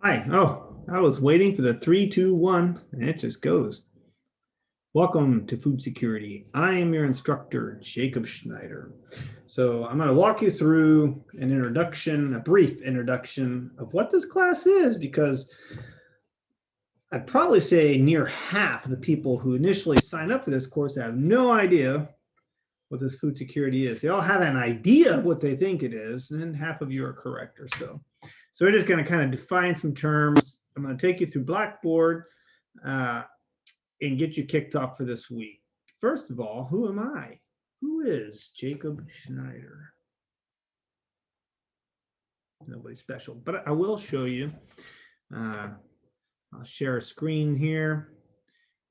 Hi. Oh, I was waiting for the 3, 2, 1, and it just goes. Welcome to Food Security. I am your instructor, Jacob Schneider. So I'm going to walk you through an introduction, a brief introduction of what this class is, because I'd probably say near half of the people who initially sign up for this course have no idea what this food security is. They all have an idea of what they think it is, and then half of you are correct or so. So we're just going to kind of define some terms. I'm going to take you through Blackboard and get you kicked off for this week. First of all, who am I? Who is Jacob Schneider? Nobody special, but I will show you. I'll share a screen here,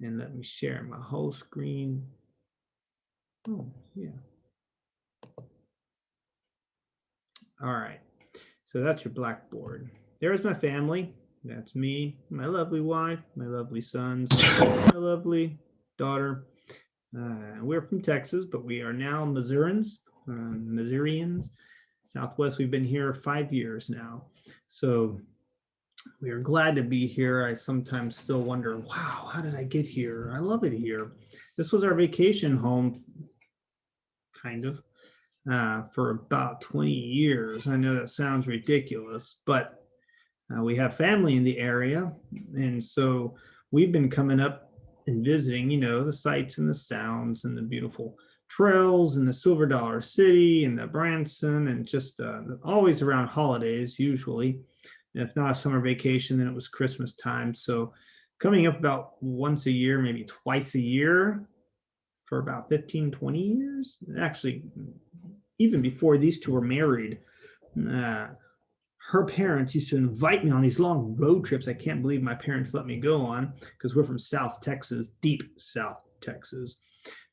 and let me share my whole screen. Oh, yeah. All right. So that's your Blackboard. There's my family. That's me, my lovely wife, my lovely sons, my lovely daughter. We're from Texas, but we are now Missourians. Southwest. We've been here 5 years now. So we are glad to be here. I sometimes still wonder, wow, how did I get here? I love it here. This was our vacation home, kind of, for about 20 years. I know that sounds ridiculous, but we have family in the area. And so we've been coming up and visiting, the sights and the sounds and the beautiful trails and the Silver Dollar City and the Branson, and just always around holidays, usually. If not a summer vacation, then it was Christmas time. So coming up about once a year, maybe twice a year for about 15, 20 years. Actually, even before these two were married, her parents used to invite me on these long road trips. I can't believe my parents let me go on, because we're from South Texas, deep South Texas.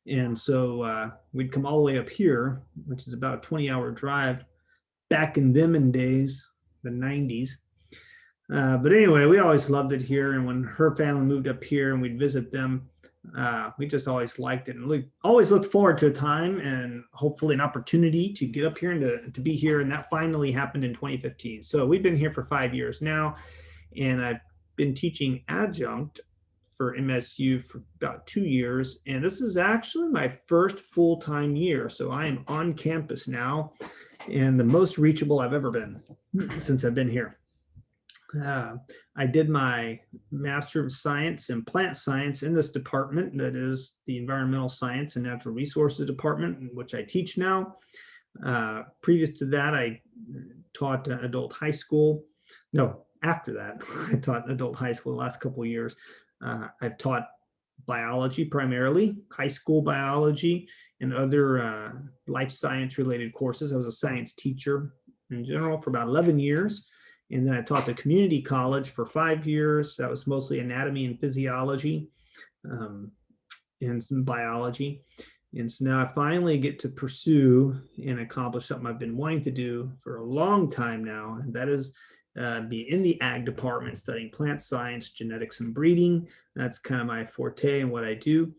And so we'd come all the way up here, which is about a 20-hour drive back in them days, the 90s. But anyway, we always loved it here. And when her family moved up here and we'd visit them, we just always liked it, and we always looked forward to a time and hopefully an opportunity to get up here and to be here. And that finally happened in 2015. So we've been here for 5 years now, and I've been teaching adjunct for MSU for about 2 years. And this is actually my first full-time year. So I am on campus now, and the most reachable I've ever been since I've been here. I did my Master of Science in Plant Science in this department, that is the Environmental Science and Natural Resources Department, which I teach now. Previous to that, I taught adult high school. No, after that, I taught adult high school the last couple of years. I've taught biology primarily, high school biology, and other life science related courses. I was a science teacher in general for about 11 years. And then I taught the community college for 5 years. That was mostly anatomy and physiology, and some biology. And so now I finally get to pursue and accomplish something I've been wanting to do for a long time now, and that is be in the ag department studying plant science, genetics, and breeding. That's kind of my forte and what I do.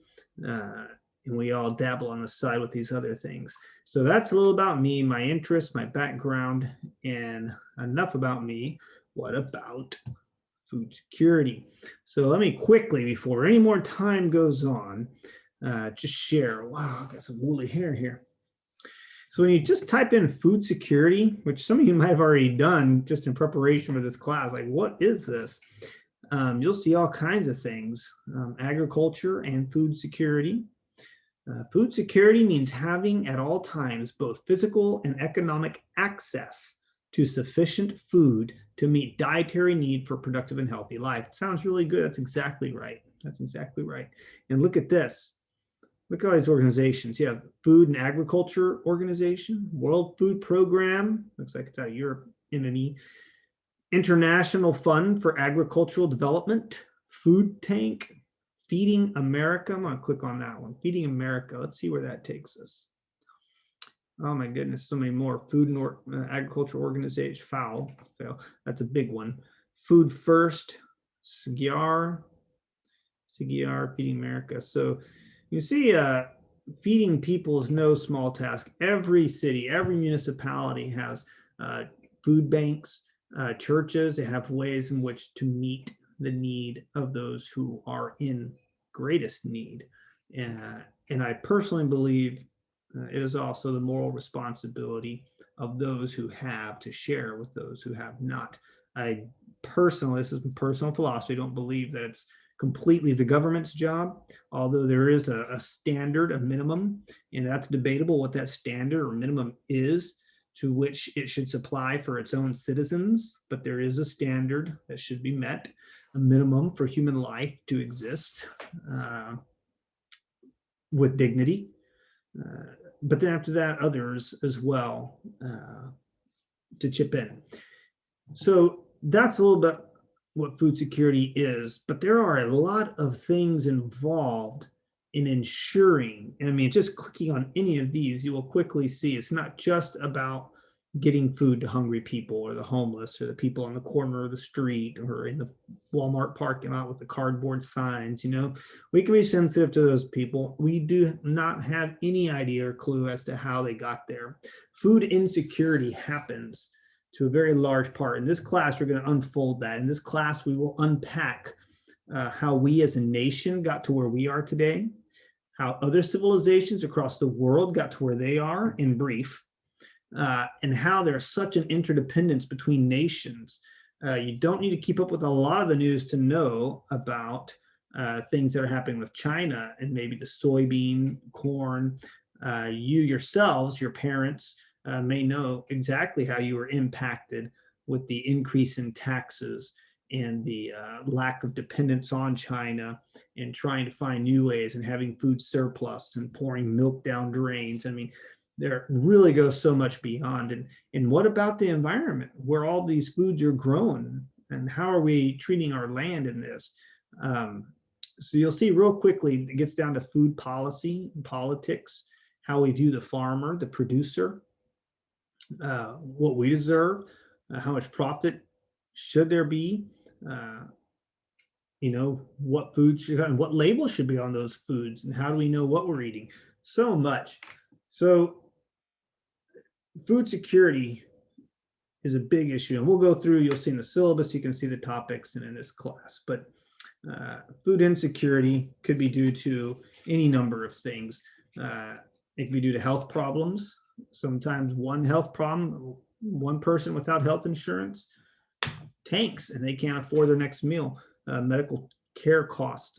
And we all dabble on the side with these other things. So that's a little about me, my interests, my background, and enough about me. What about food security? So let me quickly, before any more time goes on, just share. Wow, I got some woolly hair here. So when you just type in food security, which some of you might have already done just in preparation for this class, like what is this? You'll see all kinds of things, agriculture and food security. Food security means having at all times both physical and economic access to sufficient food to meet dietary need for productive and healthy life. It sounds really good. That's exactly right. That's exactly right. And look at this. Look at all these organizations. You have Food and Agriculture Organization, World Food Program, looks like it's out of Europe, entity, International Fund for Agricultural Development, Food Tank, Feeding America. I'm going to click on that one. Feeding America. Let's see where that takes us. Oh my goodness, so many more. Food and Agriculture Organization, FAO. That's a big one. Food First, CGIAR, Feeding America. So you see, feeding people is no small task. Every city, every municipality has food banks. churches, they have ways in which to meet the need of those who are in greatest need. And I personally believe it is also the moral responsibility of those who have to share with those who have not. I personally, this is personal philosophy, don't believe that it's completely the government's job, although there is a standard, a minimum, and that's debatable what that standard or minimum is to which it should supply for its own citizens. But there is a standard that should be met, a minimum for human life to exist with dignity. But then after that, others as well to chip in. So that's a little bit what food security is, but there are a lot of things involved in ensuring. I mean, just clicking on any of these, you will quickly see it's not just about getting food to hungry people or the homeless or the people on the corner of the street or in the Walmart parking lot with the cardboard signs. You know, we can be sensitive to those people. We do not have any idea or clue as to how they got there. Food insecurity happens to a very large part. In this class, we're going to unfold that. In this class, we will unpack how we as a nation got to where we are today, how other civilizations across the world got to where they are in brief, and how there's such an interdependence between nations. You don't need to keep up with a lot of the news to know about things that are happening with China and maybe the soybean, corn. You yourselves, your parents, may know exactly how you were impacted with the increase in taxes and the lack of dependence on China and trying to find new ways and having food surplus and pouring milk down drains. I mean, there really goes so much beyond. And what about the environment where all these foods are grown, and how are we treating our land in this? So you'll see real quickly, it gets down to food policy and politics, how we view the farmer, the producer, what we deserve, how much profit should there be, you know, what foods should and what label should be on those foods, and how do we know what we're eating? So much. So food security is a big issue, and we'll go through, you'll see in the syllabus, you can see the topics and in this class, but food insecurity could be due to any number of things. It could be due to health problems. Sometimes one health problem, one person without health insurance tanks and they can't afford their next meal. Medical care costs,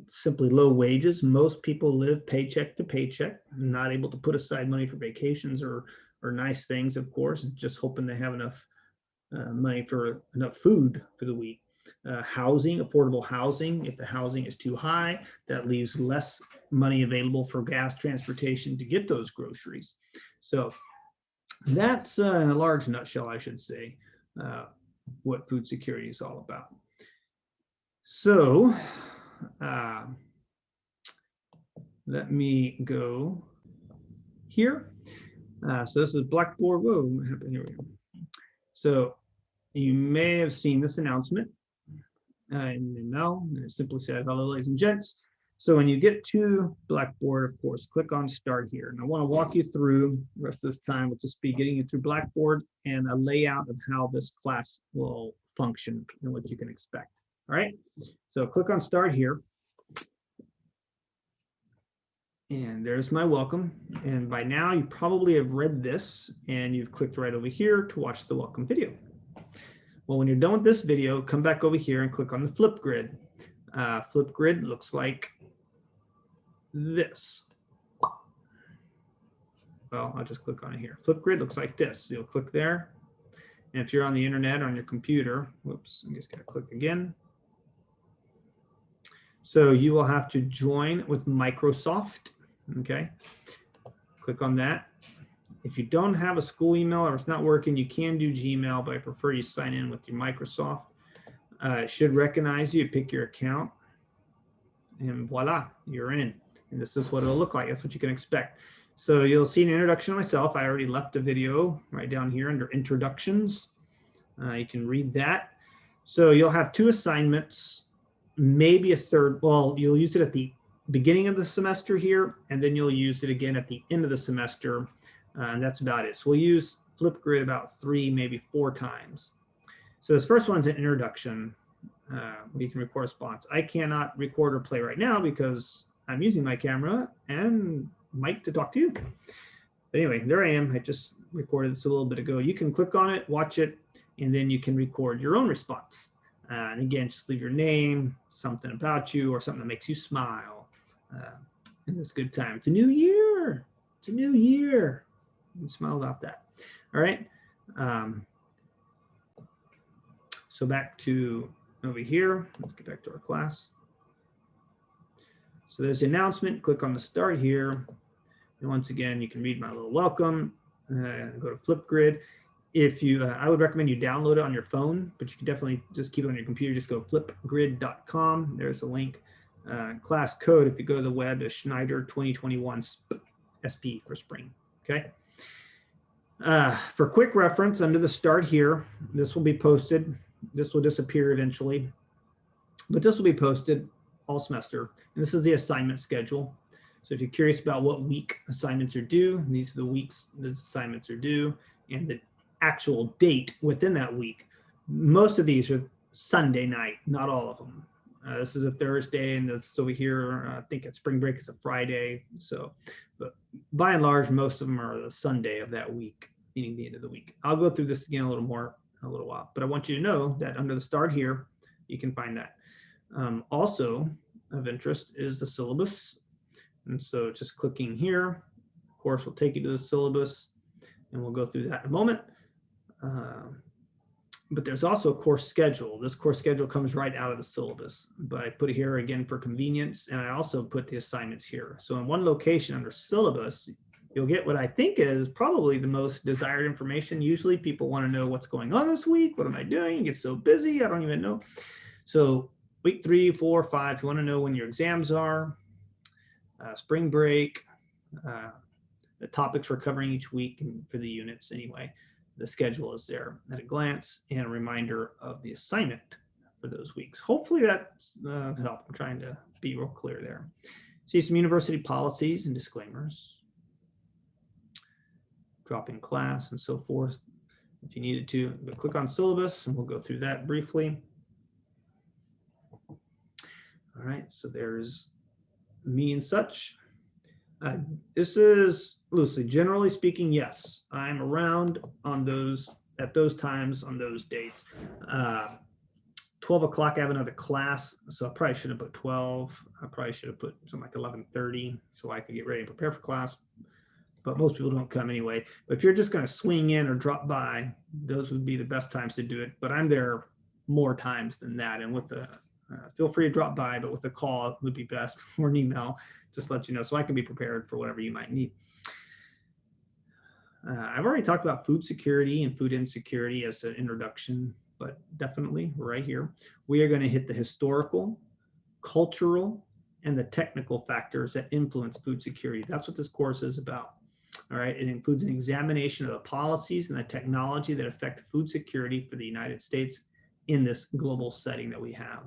simply low wages. Most people live paycheck to paycheck, not able to put aside money for vacations or nice things, of course, and just hoping they have enough money for enough food for the week. Housing, affordable housing. If the housing is too high, that leaves less money available for gas transportation to get those groceries. So that's in a large nutshell, I should say, what food security is all about. So let me go here. So this is Blackboard. Whoa, what happened? Here we go. So you may have seen this announcement in the email, and it simply said, hello, ladies and gents. So when you get to Blackboard, of course, click on Start Here. And I want to walk you through the rest of this time. We'll just be getting you through Blackboard and a layout of how this class will function and what you can expect. All right, so click on Start Here. And there's my welcome. And by now you probably have read this and you've clicked right over here to watch the welcome video. Well, when you're done with this video, come back over here and click on the Flipgrid. Flipgrid looks like this. Well, I'll just click on it here. Flipgrid looks like this. You'll click there. And if you're on the internet or on your computer, whoops, I'm just gonna click again. So you will have to join with Microsoft, okay? Click on that. If you don't have a school email or it's not working, you can do Gmail, but I prefer you sign in with your Microsoft. It should recognize you, pick your account, and voila, you're in. And this is what it'll look like. That's what you can expect. So you'll see an introduction of myself. I already left a video right down here under introductions. You can read that. So you'll have 2 assignments, maybe a third. Well, you'll use it at the beginning of the semester here, and then you'll use it again at the end of the semester. And that's about it. So we'll use Flipgrid about 3, maybe 4 times. So this first one's an introduction. We can record a response. I cannot record or play right now because I'm using my camera and mic to talk to you. But anyway, there I am. I just recorded this a little bit ago. You can click on it, watch it, and then you can record your own response. And again, just leave your name, something about you, or something that makes you smile in this good time. It's a new year. It's a new year. You can smile about that. All right. So back to over here. Let's get back to our class. So there's the announcement. Click on the start here. And once again, you can read my little welcome. Go to Flipgrid. If you, I would recommend you download it on your phone, but you can definitely just keep it on your computer. Just go flipgrid.com. There's a link. Class code, if you go to the web, is Schneider 2021 SP for spring. Okay. For quick reference, under the start here, this will be posted. This will disappear eventually, but this will be posted all semester. And this is the assignment schedule. So if you're curious about what week assignments are due, these are the weeks the assignments are due, and the actual date within that week. Most of these are Sunday night, not all of them. This is a Thursday, and this over here, I think at spring break, it's a Friday. So, but by and large, most of them are the Sunday of that week, meaning the end of the week. I'll go through this again a little more in a little while, but I want you to know that under the start here, you can find that. Also of interest is the syllabus. And so just clicking here, of course, will take you to the syllabus, and we'll go through that in a moment. But there's also a course schedule. This course schedule comes right out of the syllabus, but I put it here again for convenience, and I also put the assignments here. So in one location under syllabus, you'll get what I think is probably the most desired information. Usually people want to know what's going on this week. What am I doing? It gets so busy, I don't even know. So week 3, 4, 5, if you want to know when your exams are, spring break, the topics we're covering each week, and for the units anyway. The schedule is there at a glance, and a reminder of the assignment for those weeks. Hopefully that's helped. I'm trying to be real clear there. See some university policies and disclaimers. Drop in class and so forth if you needed to. But click on syllabus, and we'll go through that briefly. All right, so there's me and such. This is loosely, generally speaking, yes, I'm around on those, at those times, on those dates. 12 o'clock, I have another class, so I probably should have put 12. I probably should have put something like 11:30 so I could get ready and prepare for class. But most people don't come anyway. But if you're just going to swing in or drop by, those would be the best times to do it. But I'm there more times than that. And with the feel free to drop by, but with a call it would be best, or an email, just let you know so I can be prepared for whatever you might need. I've already talked about food security and food insecurity as an introduction, but definitely right here, we are going to hit the historical, cultural, and the technical factors that influence food security. That's what this course is about. All right, it includes an examination of the policies and the technology that affect food security for the United States in this global setting that we have.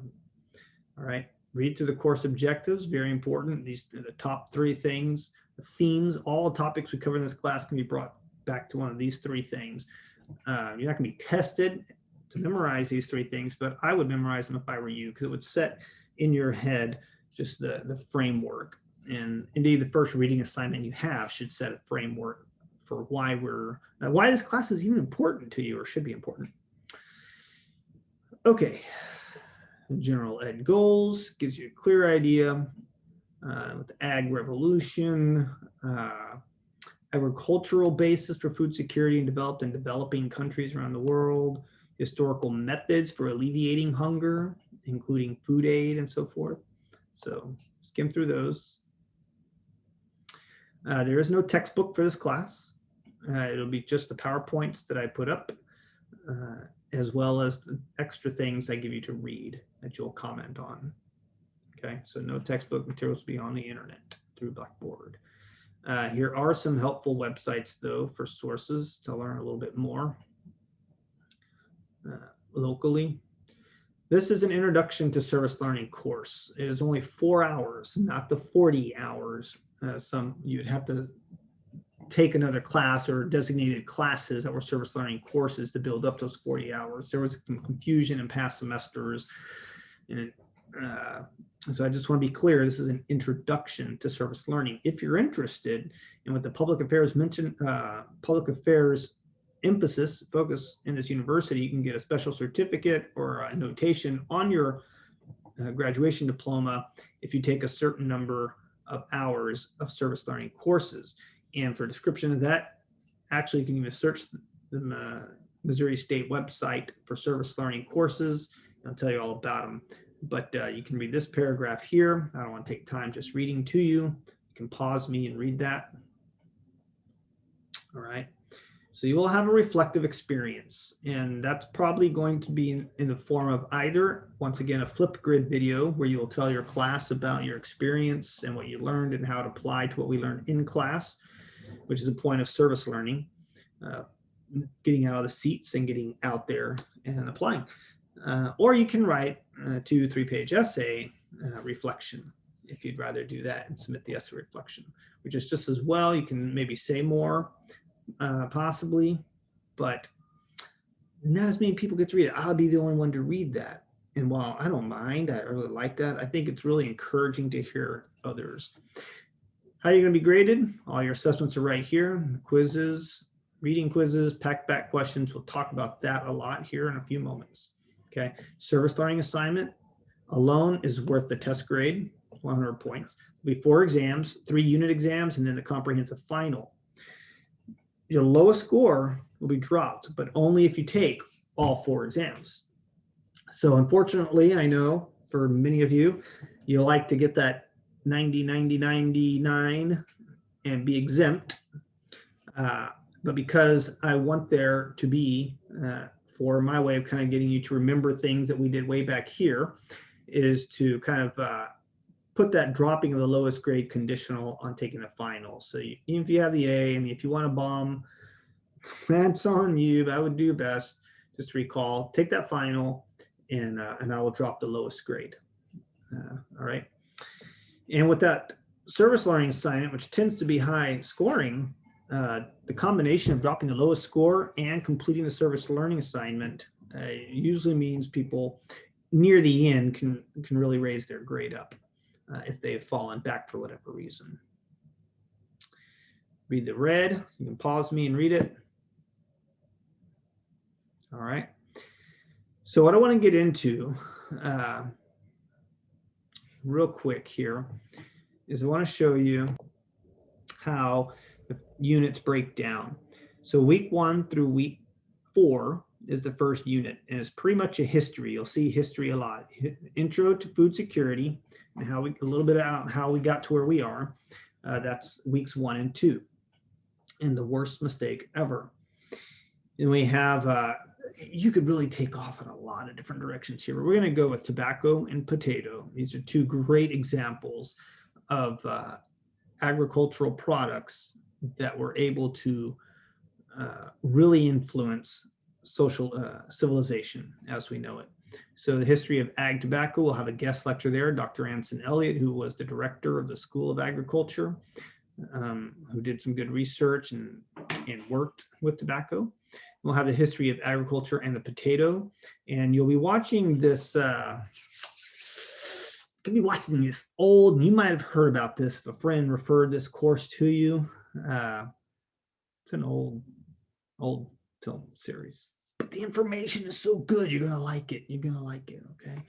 All right, read through the course objectives, very important. These are the top 3 things, the themes, all topics we cover in this class can be brought back to one of these 3 things. You're not going to be tested to memorize these 3 things, but I would memorize them if I were you, because it would set in your head just the framework. And indeed, the first reading assignment you have should set a framework for why this class is even important to you, or should be important. Okay, general ed goals gives you a clear idea with the ag revolution, agricultural basis for food security in developed and developing countries around the world, historical methods for alleviating hunger, including food aid and so forth. So skim through those. There is no textbook for this class. It'll be just the PowerPoints that I put up, as well as the extra things I give you to read that you'll comment on. Okay, so no textbook materials will be on the internet through Blackboard. Here are some helpful websites, though, for sources to learn a little bit more locally. This is an introduction to service learning course. It is only 4 hours, not the 40 hours. Some you'd have to take another class or designated classes that were service learning courses to build up those 40 hours. There was some confusion in past semesters. And so I just want to be clear, this is an introduction to service learning. If you're interested in what the public affairs focus in this university, you can get a special certificate or a notation on your graduation diploma if you take a certain number of hours of service learning courses. And for a description of that, actually you can even search the Missouri State website for service learning courses. I'll tell you all about them. But you can read this paragraph here. I don't want to take time just reading to you. You can pause me and read that. All right. So you will have a reflective experience, and that's probably going to be in the form of either, once again, a Flipgrid video where you will tell your class about your experience and what you learned and how it applied to what we learned in class, which is a point of service learning, getting out of the seats and getting out there and applying. Or you can write a 2-3-page essay reflection if you'd rather do that and submit the essay reflection, which is just as well. You can maybe say more, possibly, but not as many people get to read it. I'll be the only one to read that. And while I don't mind, I really like that, I think it's really encouraging to hear others. How are you going to be graded? All your assessments are right here. Quizzes, reading quizzes, packed back questions. We'll talk about that a lot here in a few moments. Okay, service learning assignment alone is worth the test grade, 100 points. There'll be 4 exams, 3 unit exams, and then the comprehensive final. Your lowest score will be dropped, but only if you take all 4 exams. So unfortunately, I know for many of you, you like to get that 90, 90, 99 and be exempt. But because I want there to be, for my way of kind of getting you to remember things that we did way back here, is to kind of put that dropping of the lowest grade conditional on taking the final. So even if you have the A, and if you want to bomb, that's on you, but I would do your best. Just to recall, take that final, and I will drop the lowest grade. All right. And with that service learning assignment, which tends to be high scoring, the combination of dropping the lowest score and completing the service learning assignment usually means people near the end can really raise their grade up if they've fallen back for whatever reason. Read the red. You can pause me and read it. All right. So what I want to get into real quick here is I want to show you how the units break down. So week 1 through week 4 is the first unit, and it's pretty much a history. You'll see history a lot. Intro to food security, and how a little bit about how we got to where we are. That's weeks 1 and 2, and the worst mistake ever. And we have, you could really take off in a lot of different directions here, but we're going to go with tobacco and potato. These are 2 great examples of agricultural products that were able to really influence social civilization as we know it. So the history of ag tobacco, we'll have a guest lecture there, Dr. Anson Elliott, who was the director of the School of Agriculture, who did some good research and worked with tobacco. We'll have the history of agriculture and the potato, and you'll be watching this, could be watching this old, and you might have heard about this if a friend referred this course to you. It's an old film series, but the information is so good, you're gonna like it. You're gonna like it, okay?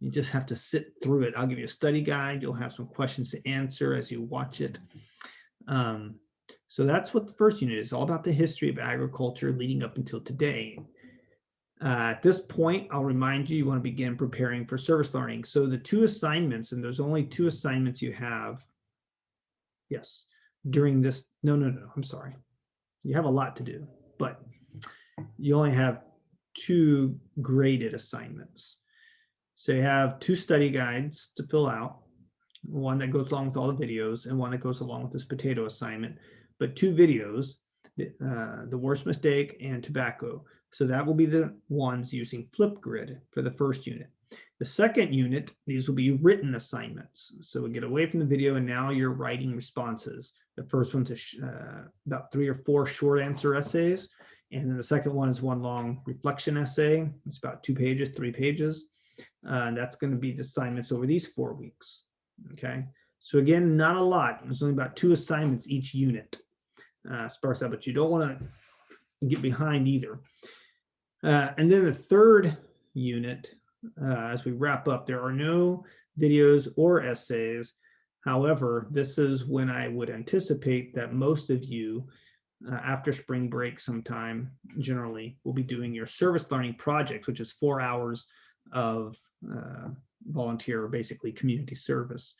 You just have to sit through it. I'll give you a study guide. You'll have some questions to answer as you watch it. So that's what the first unit is, all about the history of agriculture leading up until today. At this point, I'll remind you, you want to begin preparing for service learning. So the 2 assignments, and there's only 2 assignments you have. Yes, during this, no, I'm sorry. You have a lot to do, but you only have 2 graded assignments. So you have 2 study guides to fill out, one that goes along with all the videos and one that goes along with this potato assignment, but 2 videos. the worst mistake, and tobacco. So that will be the ones using Flipgrid for the first unit. The second unit, these will be written assignments. So we get away from the video and now you're writing responses. The first one's about 3 or 4 short answer essays. And then the second one is one long reflection essay. It's about 2 pages, 3 pages. And that's going to be the assignments over these 4 weeks. Okay. So again, not a lot. There's only about 2 assignments each unit. Sparse out, but you don't want to get behind either. And then the third unit, as we wrap up, there are no videos or essays. However, this is when I would anticipate that most of you, after spring break sometime, generally, will be doing your service learning project, which is 4 hours of volunteer, basically community service.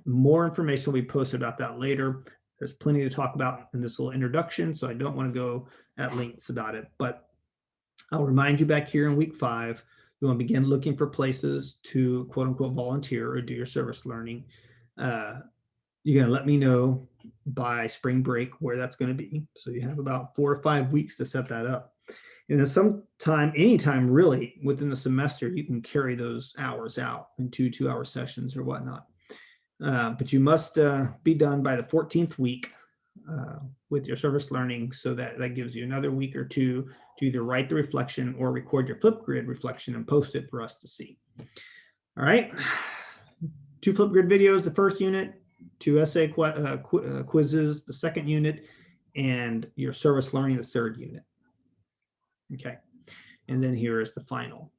More information will be posted about that later. There's plenty to talk about in this little introduction, so I don't want to go at lengths about it, but I'll remind you back here in week 5, you want to begin looking for places to quote unquote volunteer or do your service learning. You're going to let me know by spring break where that's going to be. So you have about 4 or 5 weeks to set that up. And then sometime, anytime really within the semester, you can carry those hours out in 2 2-hour sessions or whatnot. But you must be done by the 14th week with your service learning, so that gives you another week or 2 to either write the reflection or record your Flipgrid reflection and post it for us to see. All right, 2 Flipgrid videos, the first unit, 2 essay quizzes, the second unit, and your service learning, the third unit. Okay, and then here is the final.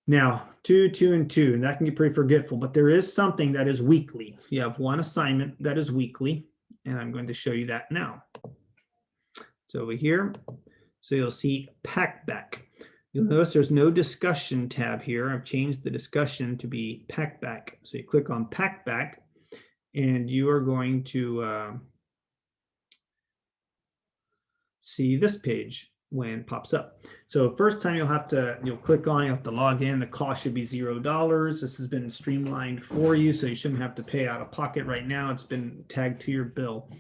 Now, 2, 2, and 2, and that can get pretty forgetful, but there is something that is weekly. You have one assignment that is weekly, and I'm going to show you that now. It's over here. So you'll see Packback. You'll notice there's no discussion tab here. I've changed the discussion to be Packback. So you click on Packback, and you are going to see this page when it pops up. So first time you'll click on, you'll have to log in. The cost should be $0. This has been streamlined for you, so you shouldn't have to pay out of pocket right now. It's been tagged to your bill.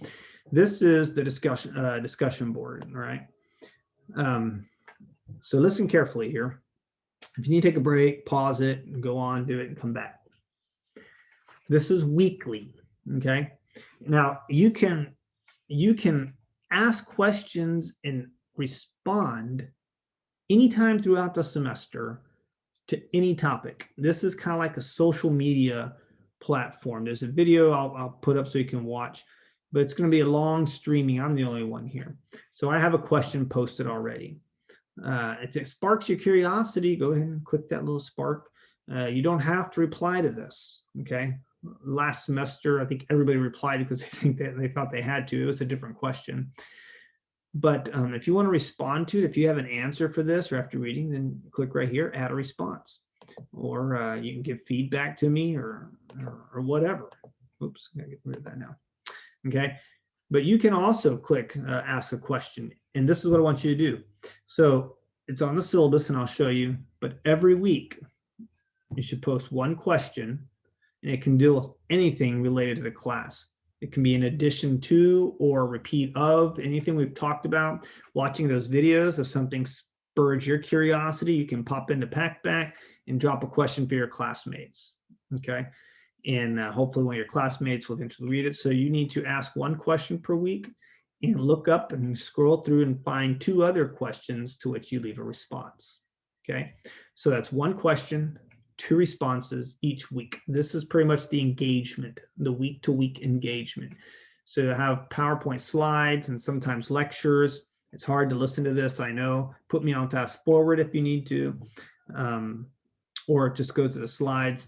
This is the discussion board, all right? So listen carefully here. If you need to take a break, pause it, and go on, do it, and come back. This is weekly, okay? Now you can ask questions and respond anytime throughout the semester to any topic. This is kind of like a social media platform. There's a video I'll put up so you can watch, but it's going to be a long streaming. I'm the only one here. So I have a question posted already. If it sparks your curiosity, go ahead and click that little spark. You don't have to reply to this, okay? Last semester, I think everybody replied because they thought they had to. It was a different question. But if you want to respond to it, if you have an answer for this or after reading, then click right here, add a response. Or you can give feedback to me or whatever. Oops, I gotta get rid of that now. Okay, but you can also click ask a question. And this is what I want you to do. So it's on the syllabus and I'll show you, but every week you should post one question and it can deal with anything related to the class. It can be in addition to or repeat of anything we've talked about. Watching those videos, if something spurs your curiosity, you can pop into Packback and drop a question for your classmates, okay? And hopefully one of your classmates will eventually read it. So you need to ask one question per week and look up and scroll through and find 2 other questions to which you leave a response, okay? So that's one question, 2 responses each week. This is pretty much the engagement, the week-to-week engagement. So to have PowerPoint slides and sometimes lectures, it's hard to listen to this, I know. Put me on fast forward if you need to, or just go to the slides.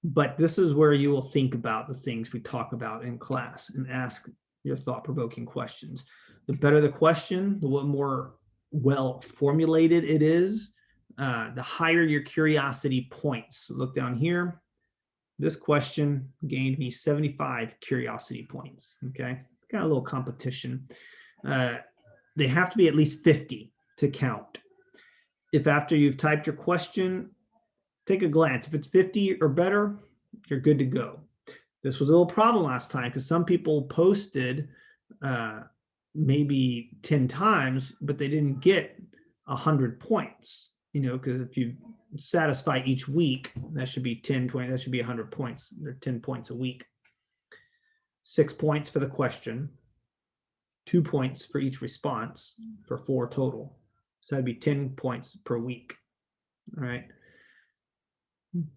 But this is where you will think about the things we talk about in class and ask your thought-provoking questions. The better the question, the more well formulated it is, the higher your curiosity points. Look down here. This question gained me 75 curiosity points, okay? Got a little competition. They have to be at least 50 to count. If after you've typed your question, take a glance. If it's 50 or better, you're good to go. This was a little problem last time because some people posted maybe 10 times, but they didn't get 100 points, because if you satisfy each week, that should be 10, 20, that should be 100 points. They're 10 points a week. 6 points for the question, 2 points for each response for 4 total. So that'd be 10 points per week. All right.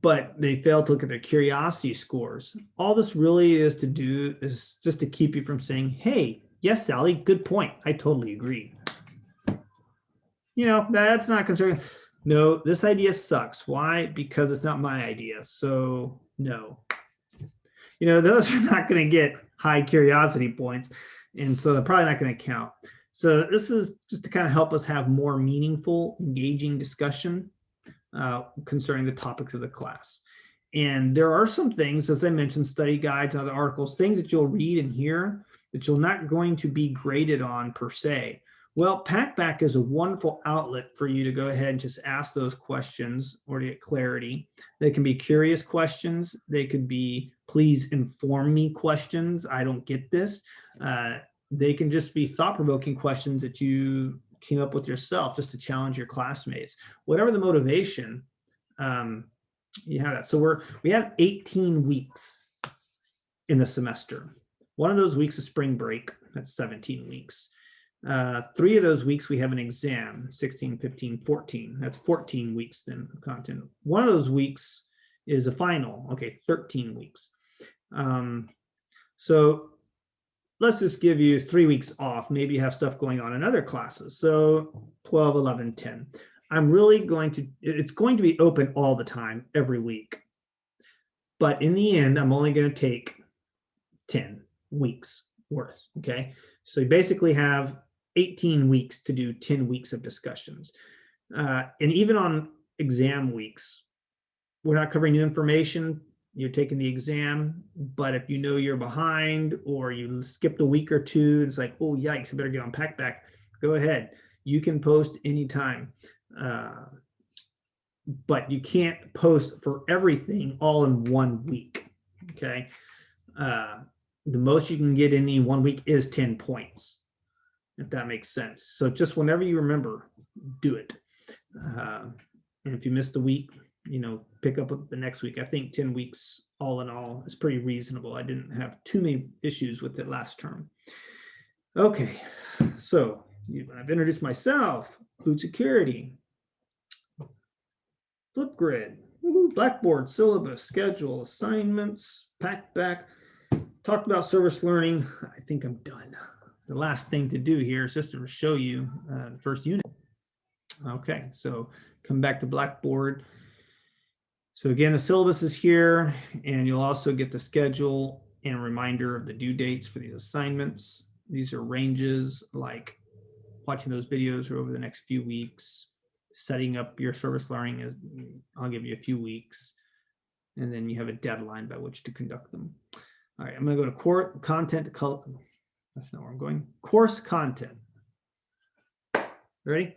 But they failed to look at their curiosity scores. All this really is to do is just to keep you from saying, hey, yes, Sally, good point. I totally agree. That's not concerning. No, this idea sucks. Why? Because it's not my idea. So no. Those are not going to get high curiosity points. And so they're probably not going to count. So this is just to kind of help us have more meaningful, engaging discussion concerning the topics of the class. And there are some things, as I mentioned, study guides and other articles, things that you'll read and hear that you're not going to be graded on per se. Well, PackBack is a wonderful outlet for you to go ahead and just ask those questions or to get clarity. They can be curious questions. They could be, please inform me questions. I don't get this. They can just be thought-provoking questions that you came up with yourself just to challenge your classmates. Whatever the motivation, you have that. So we have 18 weeks in the semester. One of those weeks is spring break. That's 17 weeks. 3 of those weeks we have an exam, 16, 15, 14. That's 14 weeks then of content. One of those weeks is a final. Okay, 13 weeks. So let's just give you 3 weeks off. Maybe you have stuff going on in other classes. So 12, 11, 10. It's going to be open all the time, every week. But in the end, I'm only going to take 10 weeks worth, okay? So you basically have 18 weeks to do 10 weeks of discussions. And even on exam weeks, we're not covering new information. You're taking the exam, but if you're behind or you skipped a week or two, it's like, oh, yikes, I better get on PackBack. Go ahead. You can post anytime. But you can't post for everything all in 1 week, okay? The most you can get in any 1 week is 10 points, if that makes sense. So just whenever you remember, do it. And if you missed a week, pick up the next week. I think 10 weeks all in all is pretty reasonable. I didn't have too many issues with it last term. Okay, so I've introduced myself, food security, Flipgrid, Blackboard, syllabus, schedule, assignments, PackBack. Talked about service learning. I think I'm done. The last thing to do here is just to show you the first unit. Okay, so come back to Blackboard. So again, the syllabus is here, and you'll also get the schedule and a reminder of the due dates for these assignments. These are ranges like watching those videos over the next few weeks. Setting up your service learning is, I'll give you a few weeks, and then you have a deadline by which to conduct them. All right, I'm going to go to core content. That's not where I'm going. Course content. Ready?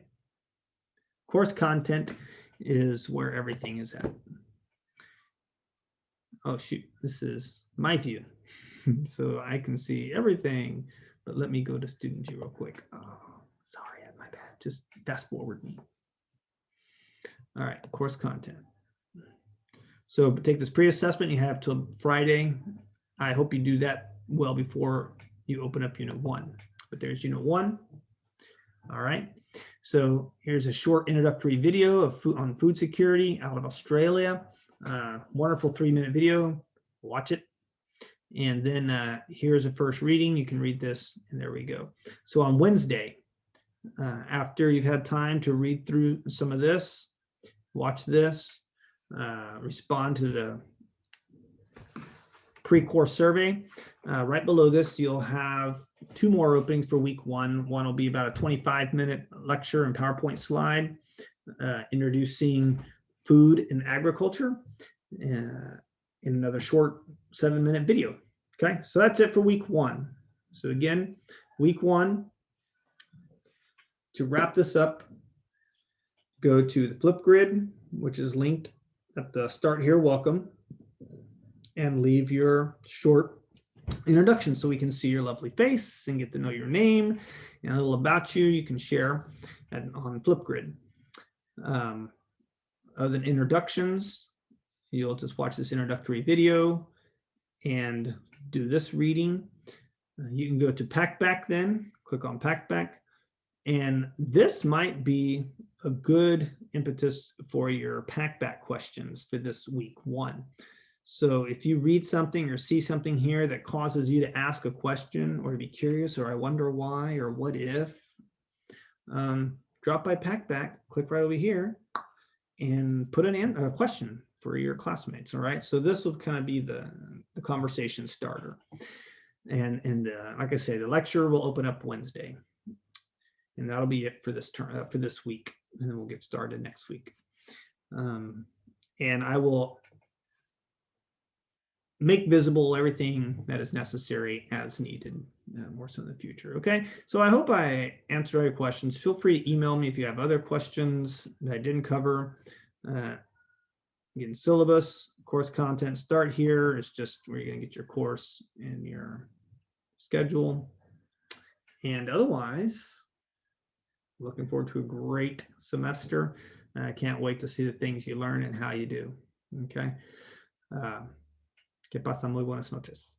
Course content is where everything is at. Oh, shoot. This is my view. So I can see everything, but let me go to student view real quick. Oh, sorry, my bad. Just fast forward me. All right, course content. So take this pre-assessment you have till Friday. I hope you do that well before you open up Unit 1. But there's Unit 1. All right. So here's a short introductory video on food security out of Australia. Wonderful 3-minute video. Watch it. And then here's a first reading. You can read this, and there we go. So on Wednesday, after you've had time to read through some of this, watch this, respond to the pre-course survey. Right below this, you'll have 2 more openings for week 1. One will be about a 25-minute lecture and PowerPoint slide introducing food and agriculture, in another short 7-minute video. Okay, so that's it for week 1. So again, week 1, to wrap this up, go to the Flipgrid, which is linked at the start here, welcome, and leave your short introduction so we can see your lovely face and get to know your name and a little about you. You can share on Flipgrid. Other than introductions, you'll just watch this introductory video and do this reading. You can go to Packback then, click on Packback, and this might be a good impetus for your Packback questions for this week 1. So if you read something or see something here that causes you to ask a question or to be curious, or I wonder why, or what if, drop by Packback, click right over here, and put a question for your classmates. All right. So this will kind of be the conversation starter. And like I say, the lecture will open up Wednesday. And that'll be it for this term, for this week. And then we'll get started next week. And I will make visible everything that is necessary as needed, more so in the future. Okay, so I hope I answered all your questions. Feel free to email me if you have other questions that I didn't cover. Again, syllabus, course content, start here. It's just where you're going to get your course and your schedule. And otherwise, looking forward to a great semester. I can't wait to see the things you learn and how you do. Okay. Que pasa muy buenas noches.